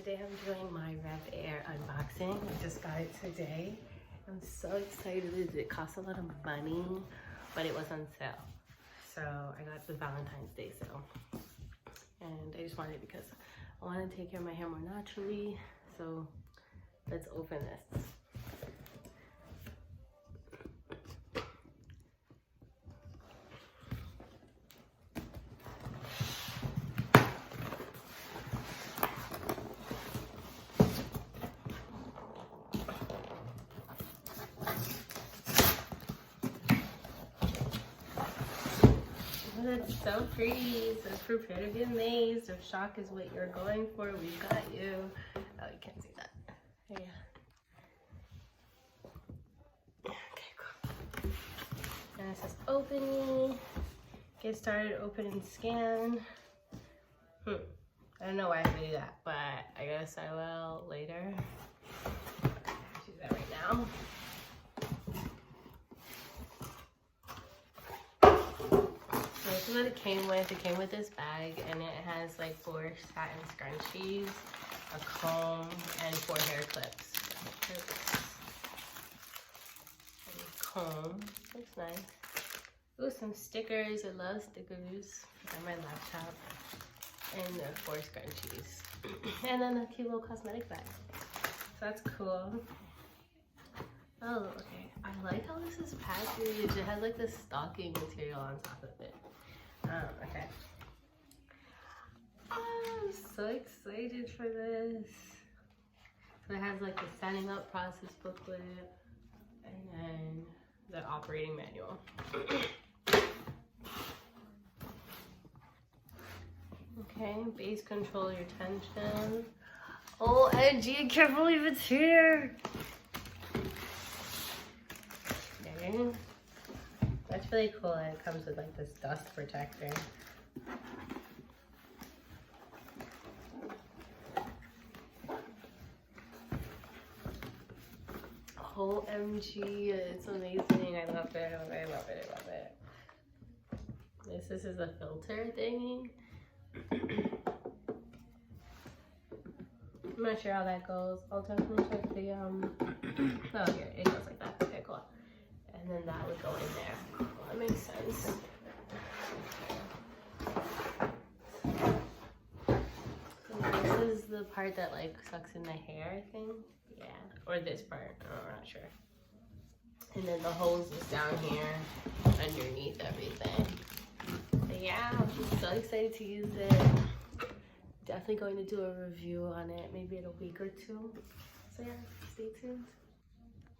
today I'm doing my Rev Air unboxing. I just got it today. I'm so excited. It cost a lot of money, but it was on sale. So I got the Valentine's Day sale. And I just wanted it because I want to take care of my hair more naturally. So let's open this. It's so pretty. So prepare to be amazed. If shock is what you're going for, we got you. Oh, you can't see that. Yeah. Okay, cool. And it says opening. Get started, open and scan. I don't know why I have to do that, but I guess I will later. Okay, I'll do that right now. This is what it came with. It came with this bag, and it has like 4 satin scrunchies, a comb, and 4 hair clips. Comb. Looks nice. Ooh, some stickers. I love stickers on my laptop. And the 4 scrunchies. And then a cute little cosmetic bag. So that's cool. Oh, okay. I like how this is packaged. It has like this stocking material on top of it. Okay. I'm so excited for this. So it has like the setting up process booklet and then the operating manual. Okay, base control your tension. OMG, I can't believe it's here. Okay. That's really cool, and it comes with like this dust protector. OMG, it's amazing. I love it, I love it, I love it, I love it. This is a filter thingy. I'm not sure how that goes. I'll definitely check the oh, here, it goes like that. Okay, cool. And then that would go in there. Well, that makes sense. So this is the part that like sucks in the hair, I think. Yeah, or this part. Oh, I'm not sure. And then the hose is down here underneath everything. But yeah, I'm so excited to use it. Definitely going to do a review on it maybe in a week or 2. So yeah, stay tuned.